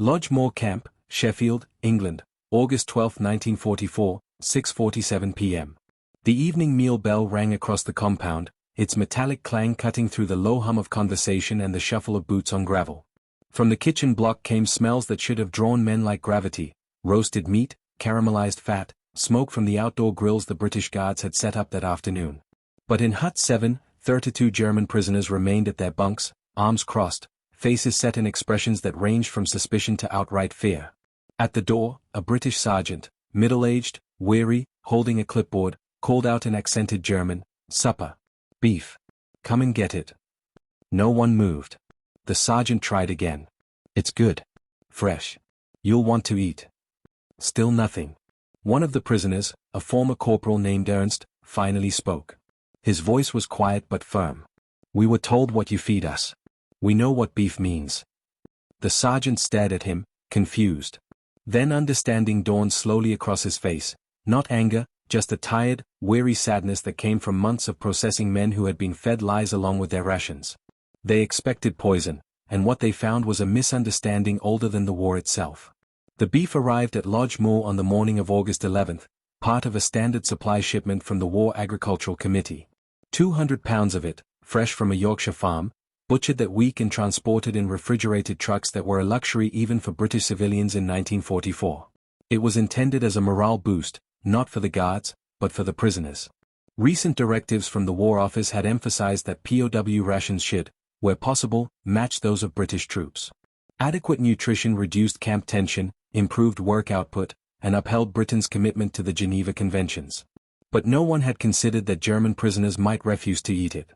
Lodge Moor Camp, Sheffield, England, August 12, 1944, 6:47 p.m. The evening meal bell rang across the compound, its metallic clang cutting through the low hum of conversation and the shuffle of boots on gravel. From the kitchen block came smells that should have drawn men like gravity: roasted meat, caramelized fat, smoke from the outdoor grills the British guards had set up that afternoon. But in Hut 7, 32 German prisoners remained at their bunks, arms crossed, faces set in expressions that ranged from suspicion to outright fear. At the door, a British sergeant, middle-aged, weary, holding a clipboard, called out in accented German, "Supper. Beef. Come and get it." No one moved. The sergeant tried again. "It's good. Fresh. You'll want to eat." Still nothing. One of the prisoners, a former corporal named Ernst, finally spoke. His voice was quiet but firm. "We were told what you feed us. We know what beef means." The sergeant stared at him, confused. Then understanding dawned slowly across his face, not anger, just a tired, weary sadness that came from months of processing men who had been fed lies along with their rations. They expected poison, and what they found was a misunderstanding older than the war itself. The beef arrived at Lodge Moor on the morning of August 11, part of a standard supply shipment from the War Agricultural Committee. 200 pounds of it, fresh from a Yorkshire farm, butchered that week and transported in refrigerated trucks that were a luxury even for British civilians in 1944. It was intended as a morale boost, not for the guards, but for the prisoners. Recent directives from the War Office had emphasized that POW rations should, where possible, match those of British troops. Adequate nutrition reduced camp tension, improved work output, and upheld Britain's commitment to the Geneva Conventions. But no one had considered that German prisoners might refuse to eat it.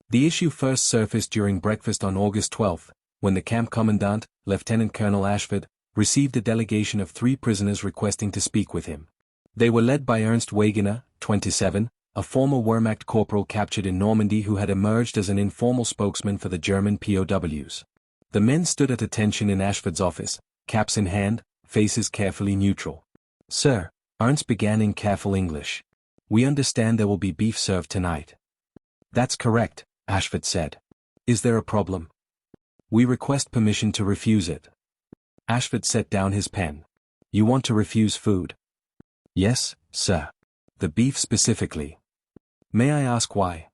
The issue first surfaced during breakfast on August 12, when the camp commandant, Lieutenant Colonel Ashford, received a delegation of 3 prisoners requesting to speak with him. They were led by Ernst Wegener, 27, a former Wehrmacht corporal captured in Normandy who had emerged as an informal spokesman for the German POWs. The men stood at attention in Ashford's office, caps in hand, faces carefully neutral. "Sir," Ernst began in careful English, "we understand there will be beef served tonight." "That's correct," Ashford said. "Is there a problem?" "We request permission to refuse it." Ashford set down his pen. "You want to refuse food?" "Yes, sir. The beef specifically." "May I ask why?"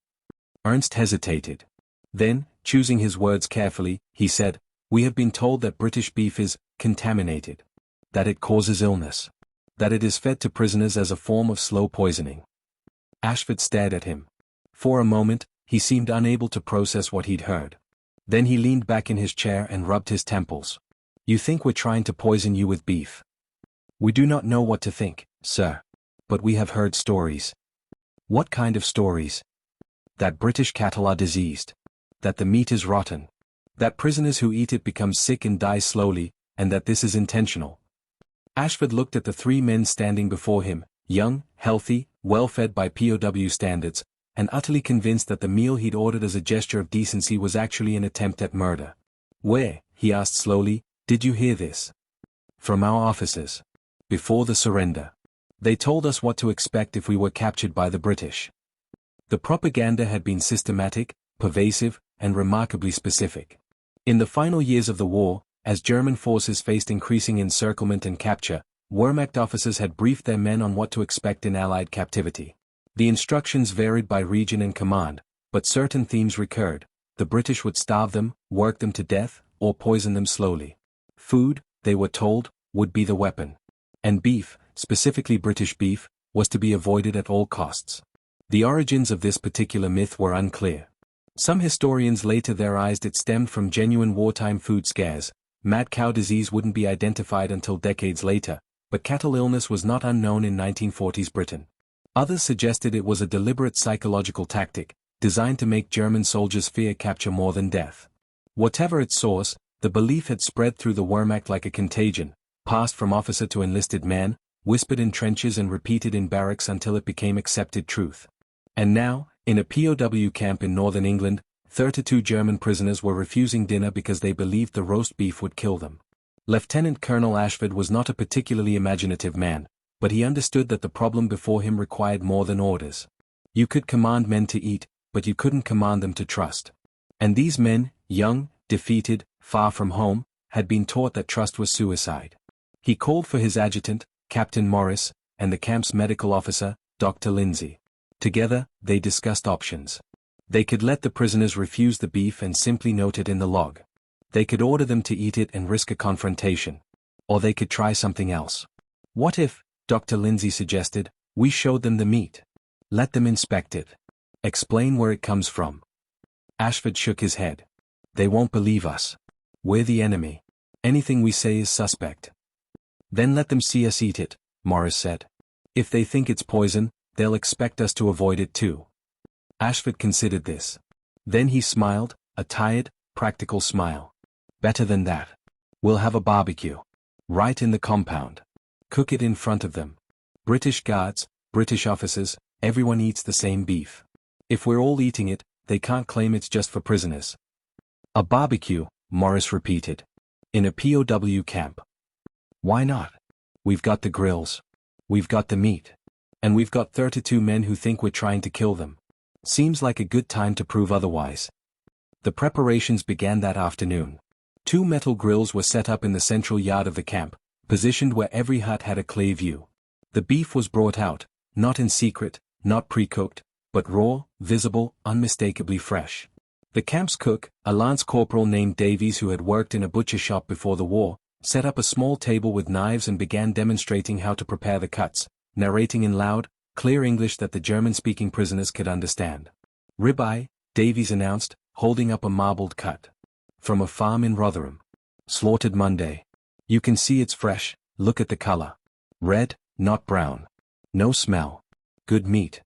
Ernst hesitated. Then, choosing his words carefully, he said, "We have been told that British beef is contaminated. That it causes illness. That it is fed to prisoners as a form of slow poisoning." Ashford stared at him. For a moment, he seemed unable to process what he'd heard. Then he leaned back in his chair and rubbed his temples. "You think we're trying to poison you with beef?" "We do not know what to think, sir. But we have heard stories." "What kind of stories?" "That British cattle are diseased. That the meat is rotten. That prisoners who eat it become sick and die slowly, and that this is intentional." Ashford looked at the 3 men standing before him, young, healthy, well-fed by POW standards, and utterly convinced that the meal he'd ordered as a gesture of decency was actually an attempt at murder. "Where," he asked slowly, "did you hear this?" "From our officers. Before the surrender. They told us what to expect if we were captured by the British." The propaganda had been systematic, pervasive, and remarkably specific. In the final years of the war, as German forces faced increasing encirclement and capture, Wehrmacht officers had briefed their men on what to expect in Allied captivity. The instructions varied by region and command, but certain themes recurred: the British would starve them, work them to death, or poison them slowly. Food, they were told, would be the weapon. And beef, specifically British beef, was to be avoided at all costs. The origins of this particular myth were unclear. Some historians later theorized it stemmed from genuine wartime food scares. Mad cow disease wouldn't be identified until decades later, but cattle illness was not unknown in 1940s Britain. Others suggested it was a deliberate psychological tactic, designed to make German soldiers fear capture more than death. Whatever its source, the belief had spread through the Wehrmacht like a contagion, passed from officer to enlisted man, whispered in trenches and repeated in barracks until it became accepted truth. And now, in a POW camp in northern England, 32 German prisoners were refusing dinner because they believed the roast beef would kill them. Lieutenant Colonel Ashford was not a particularly imaginative man, but he understood that the problem before him required more than orders. You could command men to eat, but you couldn't command them to trust. And these men, young, defeated, far from home, had been taught that trust was suicide. He called for his adjutant, Captain Morris, and the camp's medical officer, Dr. Lindsay. Together, they discussed options. They could let the prisoners refuse the beef and simply note it in the log. They could order them to eat it and risk a confrontation. Or they could try something else. What if, Dr. Lindsay suggested, we showed them the meat? Let them inspect it. Explain where it comes from. Ashford shook his head. They won't believe us. We're the enemy. Anything we say is suspect. Then let them see us eat it, Morris said. If they think it's poison, they'll expect us to avoid it too. Ashford considered this. Then he smiled, a tired, practical smile. Better than that. We'll have a barbecue. Right in the compound. Cook it in front of them. British guards, British officers, everyone eats the same beef. If we're all eating it, they can't claim it's just for prisoners. A barbecue, Morris repeated. In a POW camp. Why not? We've got the grills. We've got the meat. And we've got 32 men who think we're trying to kill them. Seems like a good time to prove otherwise. The preparations began that afternoon. 2 metal grills were set up in the central yard of the camp, positioned where every hut had a clay view. The beef was brought out, not in secret, not pre-cooked, but raw, visible, unmistakably fresh. The camp's cook, a lance corporal named Davies who had worked in a butcher shop before the war, set up a small table with knives and began demonstrating how to prepare the cuts, narrating in loud, clear English that the German-speaking prisoners could understand. Ribeye, Davies announced, holding up a marbled cut. From a farm in Rotherham. Slaughtered Monday. You can see it's fresh, look at the color. Red, not brown. No smell. Good meat.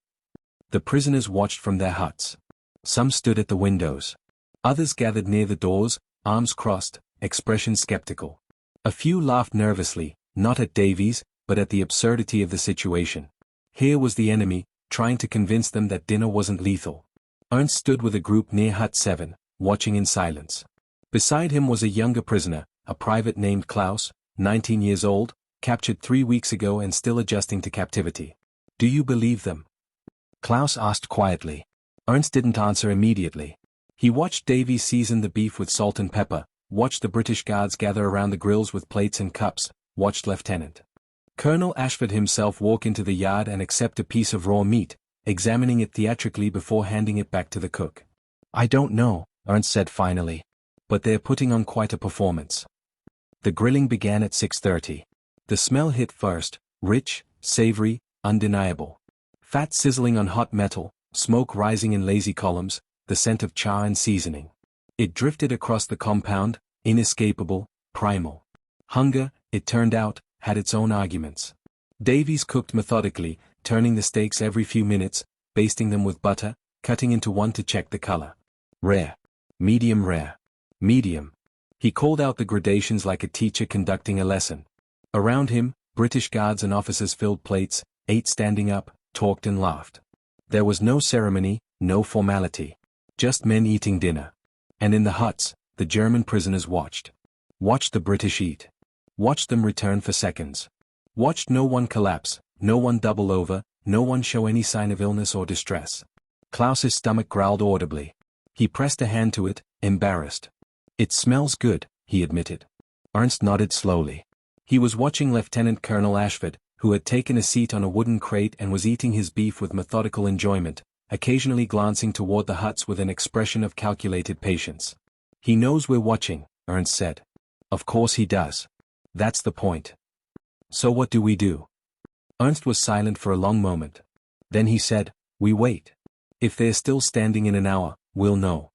The prisoners watched from their huts. Some stood at the windows. Others gathered near the doors, arms crossed, expressions skeptical. A few laughed nervously, not at Davies, but at the absurdity of the situation. Here was the enemy, trying to convince them that dinner wasn't lethal. Ernst stood with a group near Hut 7, watching in silence. Beside him was a younger prisoner, a private named Klaus, 19 years old, captured 3 weeks ago and still adjusting to captivity. Do you believe them? Klaus asked quietly. Ernst didn't answer immediately. He watched Davies season the beef with salt and pepper, watched the British guards gather around the grills with plates and cups, watched Lieutenant Colonel Ashford himself walk into the yard and accept a piece of raw meat, examining it theatrically before handing it back to the cook. I don't know, Ernst said finally. But they're putting on quite a performance. The grilling began at 6:30. The smell hit first, rich, savory, undeniable. Fat sizzling on hot metal, smoke rising in lazy columns, the scent of char and seasoning. It drifted across the compound, inescapable, primal. Hunger, it turned out, had its own arguments. Davies cooked methodically, turning the steaks every few minutes, basting them with butter, cutting into one to check the color. Rare. Medium rare. Medium. He called out the gradations like a teacher conducting a lesson. Around him, British guards and officers filled plates, ate standing up, talked and laughed. There was no ceremony, no formality. Just men eating dinner. And in the huts, the German prisoners watched. Watched the British eat. Watched them return for seconds. Watched no one collapse, no one double over, no one show any sign of illness or distress. Klaus's stomach growled audibly. He pressed a hand to it, embarrassed. It smells good, he admitted. Ernst nodded slowly. He was watching Lieutenant Colonel Ashford, who had taken a seat on a wooden crate and was eating his beef with methodical enjoyment, occasionally glancing toward the huts with an expression of calculated patience. He knows we're watching, Ernst said. Of course he does. That's the point. So what do we do? Ernst was silent for a long moment. Then he said, we wait. If they're still standing in an hour, we'll know.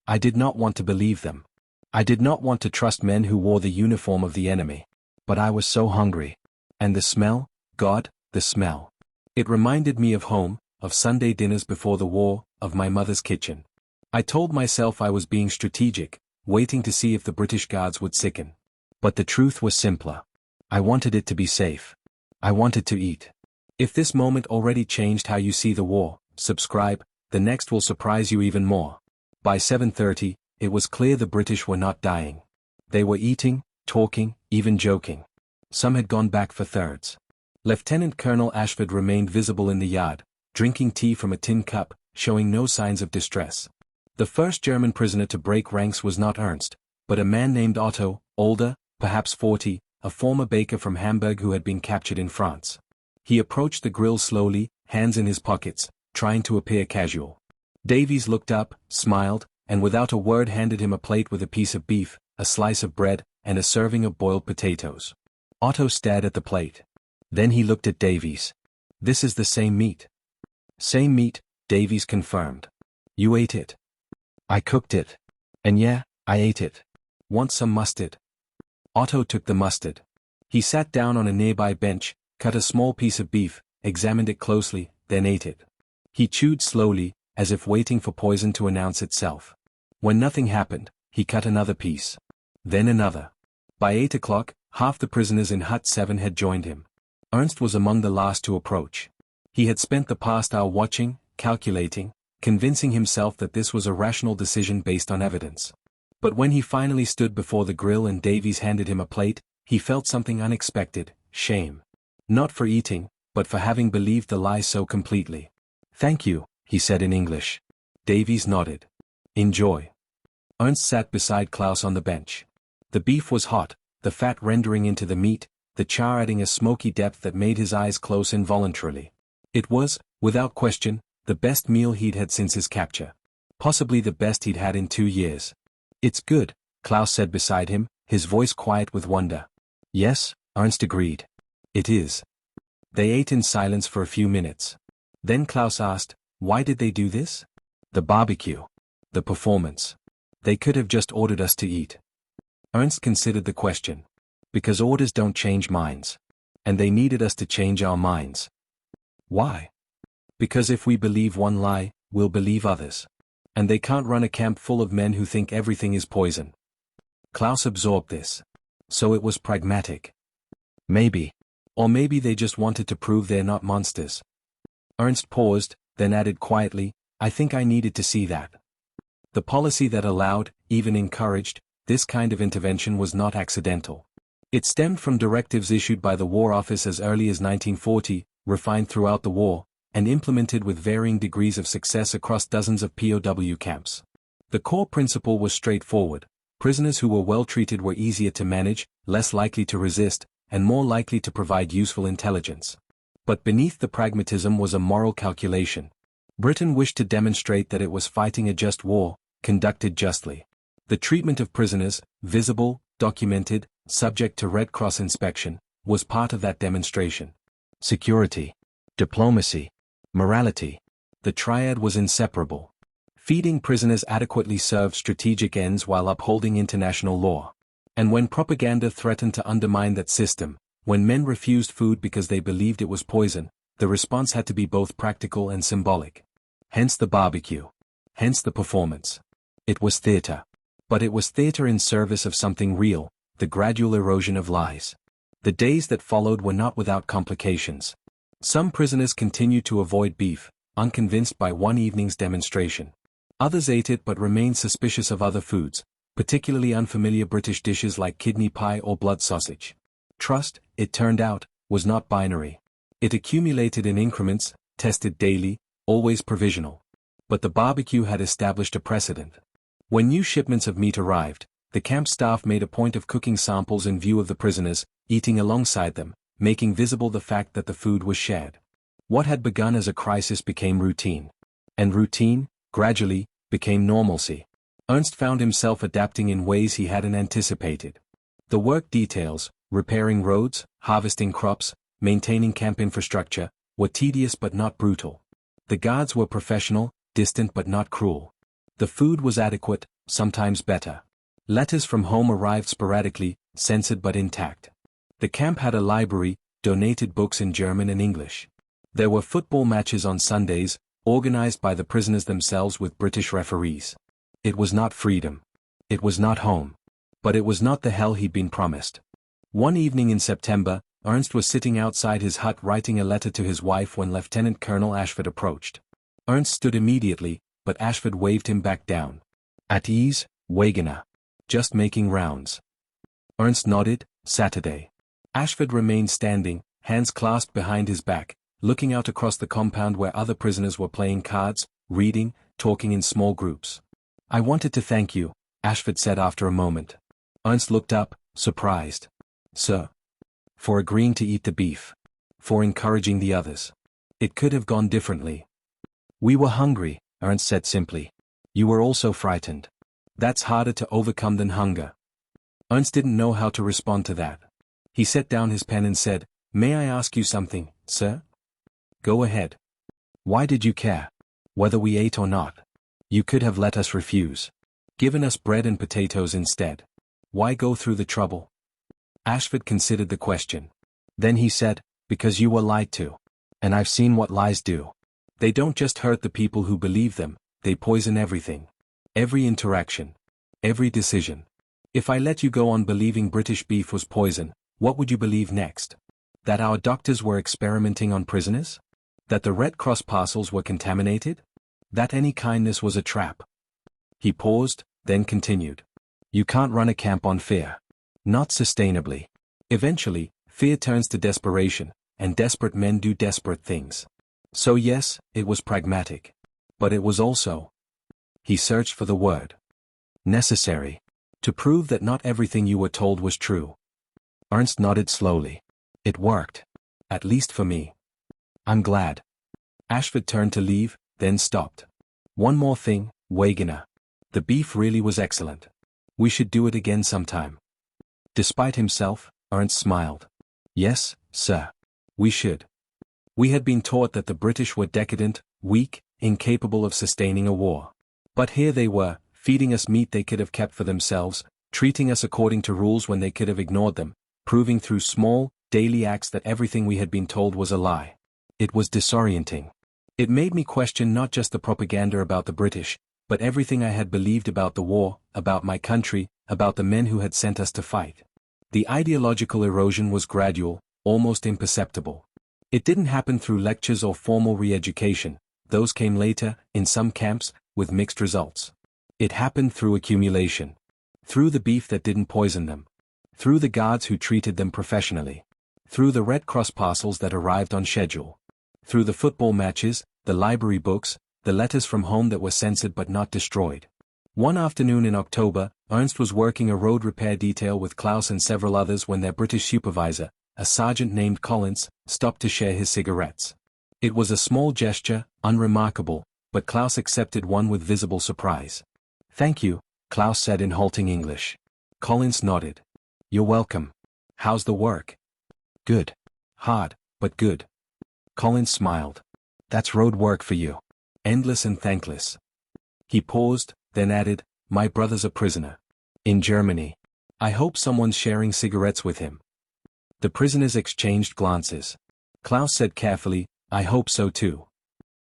I did not want to believe them. I did not want to trust men who wore the uniform of the enemy. But I was so hungry. And the smell, God, the smell. It reminded me of home, of Sunday dinners before the war, of my mother's kitchen. I told myself I was being strategic, waiting to see if the British guards would sicken. But the truth was simpler. I wanted it to be safe. I wanted to eat. If this moment already changed how you see the war, subscribe, the next will surprise you even more. By 7:30, it was clear the British were not dying. They were eating, talking, even joking. Some had gone back for thirds. Lieutenant Colonel Ashford remained visible in the yard, drinking tea from a tin cup, showing no signs of distress. The first German prisoner to break ranks was not Ernst, but a man named Otto, older, perhaps 40, a former baker from Hamburg who had been captured in France. He approached the grill slowly, hands in his pockets, trying to appear casual. Davies looked up, smiled, and without a word handed him a plate with a piece of beef, a slice of bread, and a serving of boiled potatoes. Otto stared at the plate. Then he looked at Davies. "This is the same meat." "Same meat," Davies confirmed. "You ate it." "I cooked it. And yeah, I ate it. Want some mustard?" Otto took the mustard. He sat down on a nearby bench, cut a small piece of beef, examined it closely, then ate it. He chewed slowly, as if waiting for poison to announce itself. When nothing happened, he cut another piece. Then another. By 8 o'clock, half the prisoners in Hut 7 had joined him. Ernst was among the last to approach. He had spent the past hour watching, calculating, convincing himself that this was a rational decision based on evidence. But when he finally stood before the grill and Davies handed him a plate, he felt something unexpected: shame. Not for eating, but for having believed the lie so completely. "Thank you," he said in English. Davies nodded. "Enjoy." Ernst sat beside Klaus on the bench. The beef was hot, the fat rendering into the meat, the char adding a smoky depth that made his eyes close involuntarily. It was, without question, the best meal he'd had since his capture. Possibly the best he'd had in 2 years. "It's good," Klaus said beside him, his voice quiet with wonder. "Yes," Ernst agreed. "It is." They ate in silence for a few minutes. Then Klaus asked, "Why did they do this?" "The barbecue. The performance. They could have just ordered us to eat." Ernst considered the question. "Because orders don't change minds. And they needed us to change our minds." "Why?" "Because if we believe one lie, we'll believe others. And they can't run a camp full of men who think everything is poison." Klaus absorbed this. So it was pragmatic. Maybe. Or maybe they just wanted to prove they're not monsters. Ernst paused, then added quietly, "I think I needed to see that." The policy that allowed, even encouraged, this kind of intervention was not accidental. It stemmed from directives issued by the War Office as early as 1940, refined throughout the war, and implemented with varying degrees of success across dozens of POW camps. The core principle was straightforward: prisoners who were well treated were easier to manage, less likely to resist, and more likely to provide useful intelligence. But beneath the pragmatism was a moral calculation. Britain wished to demonstrate that it was fighting a just war, conducted justly. The treatment of prisoners, visible, documented, subject to Red Cross inspection, was part of that demonstration. Security, diplomacy, morality. The triad was inseparable. Feeding prisoners adequately served strategic ends while upholding international law. And when propaganda threatened to undermine that system, when men refused food because they believed it was poison, the response had to be both practical and symbolic. Hence the barbecue. Hence the performance. It was theater. But it was theater in service of something real, the gradual erosion of lies. The days that followed were not without complications. Some prisoners continued to avoid beef, unconvinced by one evening's demonstration. Others ate it but remained suspicious of other foods, particularly unfamiliar British dishes like kidney pie or blood sausage. Trust, it turned out, was not binary. It accumulated in increments, tested daily, always provisional. But the barbecue had established a precedent. When new shipments of meat arrived, the camp staff made a point of cooking samples in view of the prisoners, eating alongside them, making visible the fact that the food was shared. What had begun as a crisis became routine. And routine, gradually, became normalcy. Ernst found himself adapting in ways he hadn't anticipated. The work details, repairing roads, harvesting crops, maintaining camp infrastructure, were tedious but not brutal. The guards were professional, distant but not cruel. The food was adequate, sometimes better. Letters from home arrived sporadically, censored but intact. The camp had a library, donated books in German and English. There were football matches on Sundays, organized by the prisoners themselves with British referees. It was not freedom. It was not home. But it was not the hell he'd been promised. One evening in September, Ernst was sitting outside his hut writing a letter to his wife when Lieutenant Colonel Ashford approached. Ernst stood immediately, but Ashford waved him back down. "At ease, Wagoner. Just making rounds." Ernst nodded. "Saturday." Ashford remained standing, hands clasped behind his back, looking out across the compound where other prisoners were playing cards, reading, talking in small groups. "I wanted to thank you," Ashford said after a moment. Ernst looked up, Surprised. Sir. For agreeing to eat the beef. For encouraging the others. It could have gone differently. We were hungry, Ernst said simply. You were also frightened. That's harder to overcome than hunger. Ernst didn't know how to respond to that. He set down his pen and said, May I ask you something, sir? Go ahead. Why did you care? Whether we ate or not? You could have let us refuse. Given us bread and potatoes instead. Why go through the trouble? Ashford considered the question. Then he said, Because you were lied to. And I've seen what lies do. They don't just hurt the people who believe them, they poison everything. Every interaction. Every decision. If I let you go on believing British beef was poison, what would you believe next? That our doctors were experimenting on prisoners? That the Red Cross parcels were contaminated? That any kindness was a trap? He paused, then continued. You can't run a camp on fear. Not sustainably. Eventually, fear turns to desperation, and desperate men do desperate things. So yes, it was pragmatic. But it was also. He searched for the word. Necessary. To prove that not everything you were told was true. Ernst nodded slowly. It worked. At least for me. I'm glad. Ashford turned to leave, then stopped. One more thing, Wagoner. The beef really was excellent. We should do it again sometime. Despite himself, Ernst smiled. Yes, sir. We should. We had been taught that the British were decadent, weak, incapable of sustaining a war. But here they were, feeding us meat they could have kept for themselves, treating us according to rules when they could have ignored them, proving through small, daily acts that everything we had been told was a lie. It was disorienting. It made me question not just the propaganda about the British, but everything I had believed about the war, about my country, about the men who had sent us to fight. The ideological erosion was gradual, almost imperceptible. It didn't happen through lectures or formal re-education, those came later, in some camps, with mixed results. It happened through accumulation. Through the beef that didn't poison them. Through the guards who treated them professionally. Through the Red Cross parcels that arrived on schedule. Through the football matches, the library books, the letters from home that were censored but not destroyed. One afternoon in October, Ernst was working a road repair detail with Klaus and several others when their British supervisor, a sergeant named Collins, stopped to share his cigarettes. It was a small gesture, unremarkable, but Klaus accepted one with visible surprise. Thank you, Klaus said in halting English. Collins nodded. You're welcome. How's the work? Good. Hard, but good. Collins smiled. That's road work for you. Endless and thankless. He paused, then added, My brother's a prisoner. In Germany. I hope someone's sharing cigarettes with him. The prisoners exchanged glances. Klaus said carefully, I hope so too.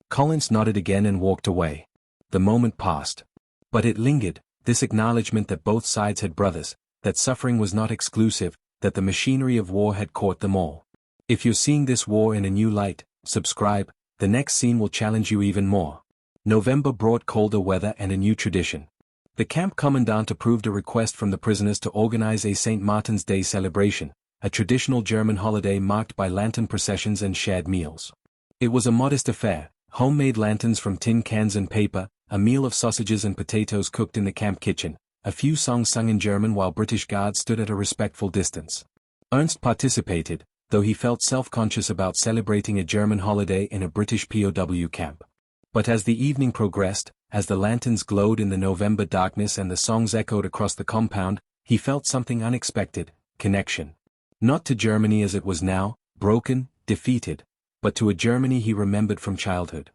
Collins nodded again and walked away. The moment passed. But it lingered, this acknowledgement that both sides had brothers, that suffering was not exclusive, that the machinery of war had caught them all. If you're seeing this war in a new light, subscribe, the next scene will challenge you even more. November brought colder weather and a new tradition. The camp commandant approved a request from the prisoners to organize a St. Martin's Day celebration, a traditional German holiday marked by lantern processions and shared meals. It was a modest affair, homemade lanterns from tin cans and paper, a meal of sausages and potatoes cooked in the camp kitchen, a few songs sung in German while British guards stood at a respectful distance. Ernst participated, though he felt self-conscious about celebrating a German holiday in a British POW camp. But as the evening progressed, as the lanterns glowed in the November darkness and the songs echoed across the compound, he felt something unexpected, connection. Not to Germany as it was now, broken, defeated, but to a Germany he remembered from childhood.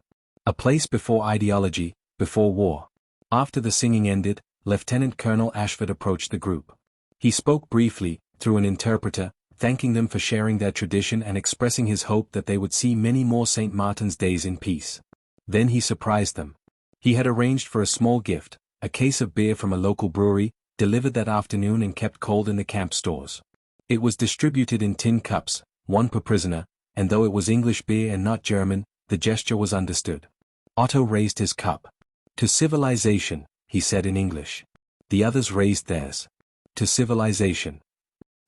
A place before ideology, before war. After the singing ended, Lieutenant Colonel Ashford approached the group. He spoke briefly, through an interpreter, thanking them for sharing their tradition and expressing his hope that they would see many more St. Martin's Days in peace. Then he surprised them. He had arranged for a small gift, a case of beer from a local brewery, delivered that afternoon and kept cold in the camp stores. It was distributed in tin cups, one per prisoner, and though it was English beer and not German, the gesture was understood. Otto raised his cup. To civilization, he said in English. The others raised theirs. To civilization.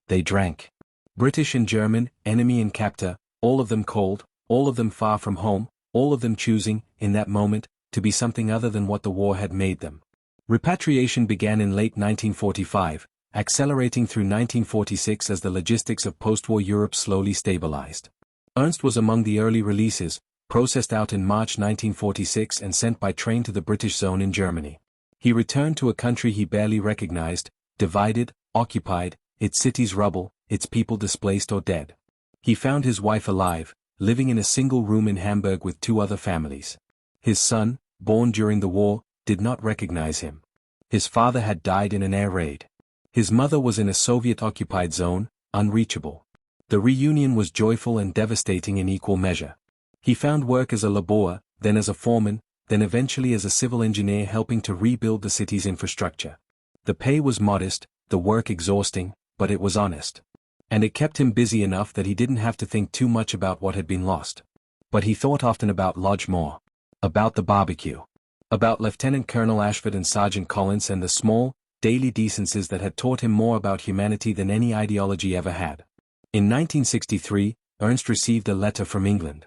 They drank. British and German, enemy and captor, all of them cold, all of them far from home, all of them choosing, in that moment, to be something other than what the war had made them. Repatriation began in late 1945, accelerating through 1946 as the logistics of post-war Europe slowly stabilized. Ernst was among the early releases, processed out in March 1946 and sent by train to the British zone in Germany. He returned to a country he barely recognized, divided, occupied, its cities rubble, its people displaced or dead. He found his wife alive, living in a single room in Hamburg with 2 other families. His son, born during the war, did not recognize him. His father had died in an air raid. His mother was in a Soviet-occupied zone, unreachable. The reunion was joyful and devastating in equal measure. He found work as a laborer, then as a foreman, then eventually as a civil engineer helping to rebuild the city's infrastructure. The pay was modest, the work exhausting, but it was honest. And it kept him busy enough that he didn't have to think too much about what had been lost. But he thought often about Lodge Moor. About the barbecue. About Lieutenant Colonel Ashford and Sergeant Collins and the small, daily decencies that had taught him more about humanity than any ideology ever had. In 1963, Ernst received a letter from England.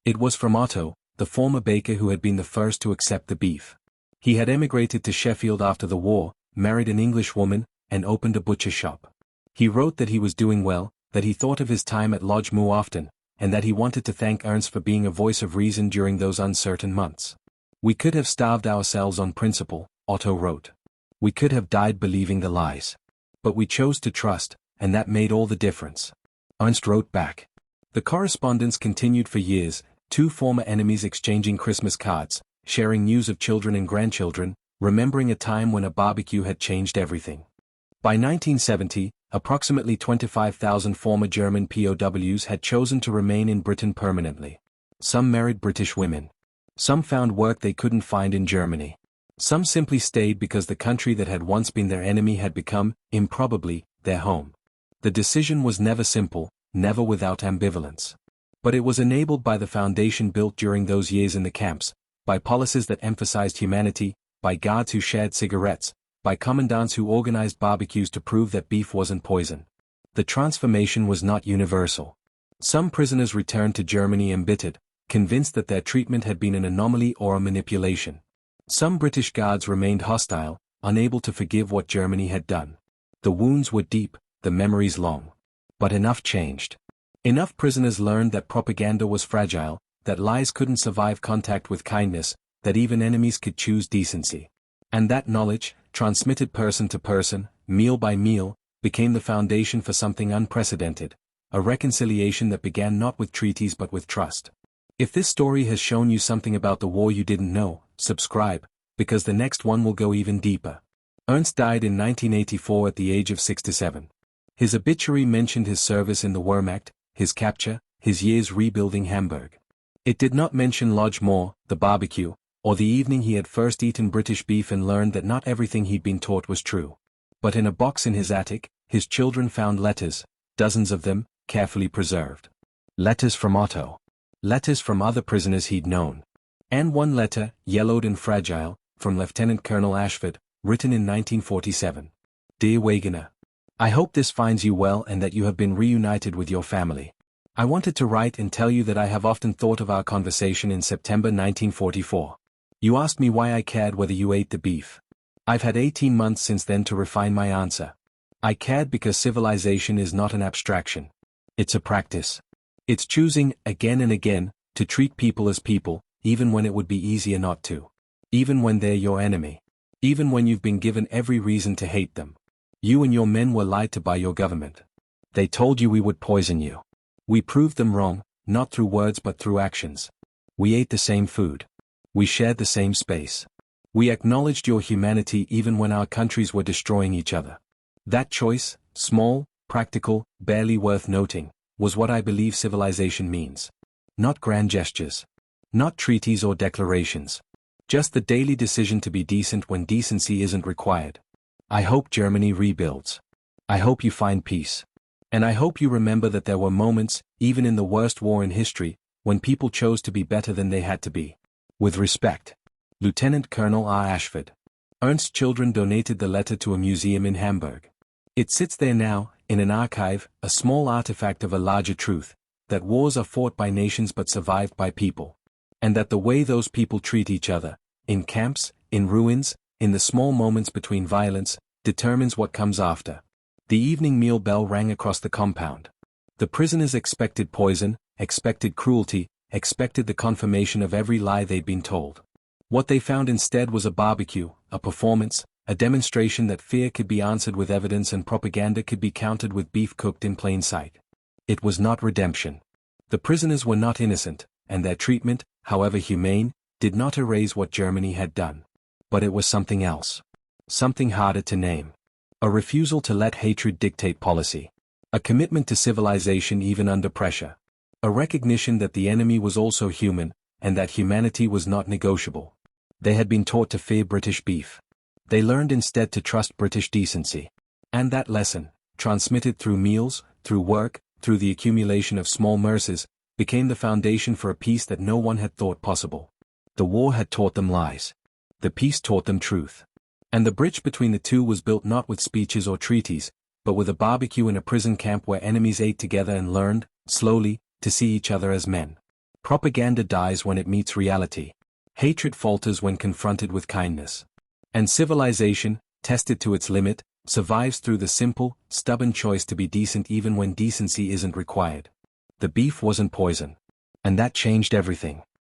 It was from Otto, the former baker who had been the first to accept the beef. He had emigrated to Sheffield after the war, married an English woman, and opened a butcher shop. He wrote that he was doing well, that he thought of his time at Lodge Moor often, and that he wanted to thank Ernst for being a voice of reason during those uncertain months. "We could have starved ourselves on principle," Otto wrote. "We could have died believing the lies. But we chose to trust, and that made all the difference." Ernst wrote back. The correspondence continued for years, 2 former enemies exchanging Christmas cards, sharing news of children and grandchildren, remembering a time when a barbecue had changed everything. By 1970, approximately 25,000 former German POWs had chosen to remain in Britain permanently. Some married British women. Some found work they couldn't find in Germany. Some simply stayed because the country that had once been their enemy had become, improbably, their home. The decision was never simple, never without ambivalence. But it was enabled by the foundation built during those years in the camps, by policies that emphasized humanity, by guards who shared cigarettes, by commandants who organized barbecues to prove that beef wasn't poison. The transformation was not universal. Some prisoners returned to Germany embittered, convinced that their treatment had been an anomaly or a manipulation. Some British guards remained hostile, unable to forgive what Germany had done. The wounds were deep, the memories long. But enough changed. Enough prisoners learned that propaganda was fragile, that lies couldn't survive contact with kindness, that even enemies could choose decency. And that knowledge, transmitted person to person, meal by meal, became the foundation for something unprecedented, a reconciliation that began not with treaties but with trust. If this story has shown you something about the war you didn't know, subscribe, because the next one will go even deeper. Ernst died in 1984 at the age of 67. His obituary mentioned his service in the Wehrmacht, his capture, his years rebuilding Hamburg. It did not mention Lodge Moor, the barbecue, or the evening he had first eaten British beef and learned that not everything he'd been taught was true. But in a box in his attic, his children found letters, dozens of them, carefully preserved. Letters from Otto. Letters from other prisoners he'd known. And one letter, yellowed and fragile, from Lieutenant Colonel Ashford, written in 1947. Dear Wagoner, I hope this finds you well and that you have been reunited with your family. I wanted to write and tell you that I have often thought of our conversation in September 1944. You asked me why I cared whether you ate the beef. I've had 18 months since then to refine my answer. I cared because civilization is not an abstraction. It's a practice. It's choosing, again and again, to treat people as people, even when it would be easier not to. Even when they're your enemy. Even when you've been given every reason to hate them. You and your men were lied to by your government. They told you we would poison you. We proved them wrong, not through words but through actions. We ate the same food. We shared the same space. We acknowledged your humanity even when our countries were destroying each other. That choice, small, practical, barely worth noting, was what I believe civilization means. Not grand gestures. Not treaties or declarations. Just the daily decision to be decent when decency isn't required. I hope Germany rebuilds. I hope you find peace. And I hope you remember that there were moments, even in the worst war in history, when people chose to be better than they had to be. With respect. Lieutenant Colonel R. Ashford. Ernst's children donated the letter to a museum in Hamburg. It sits there now, in an archive, a small artifact of a larger truth, that wars are fought by nations but survived by people. And that the way those people treat each other, in camps, in ruins, in the small moments between violence, determines what comes after. The evening meal bell rang across the compound. The prisoners expected poison, expected cruelty, expected the confirmation of every lie they'd been told. What they found instead was a barbecue, a performance, a demonstration that fear could be answered with evidence and propaganda could be countered with beef cooked in plain sight. It was not redemption. The prisoners were not innocent, and their treatment, however humane, did not erase what Germany had done. But it was something else. Something harder to name. A refusal to let hatred dictate policy. A commitment to civilization even under pressure. A recognition that the enemy was also human, and that humanity was not negotiable. They had been taught to fear British beef. They learned instead to trust British decency. And that lesson, transmitted through meals, through work, through the accumulation of small mercies, became the foundation for a peace that no one had thought possible. The war had taught them lies. The peace taught them truth. And the bridge between the two was built not with speeches or treaties, but with a barbecue in a prison camp where enemies ate together and learned, slowly, to see each other as men. Propaganda dies when it meets reality. Hatred falters when confronted with kindness. And civilization, tested to its limit, survives through the simple, stubborn choice to be decent even when decency isn't required. The beef wasn't poison. And that changed everything.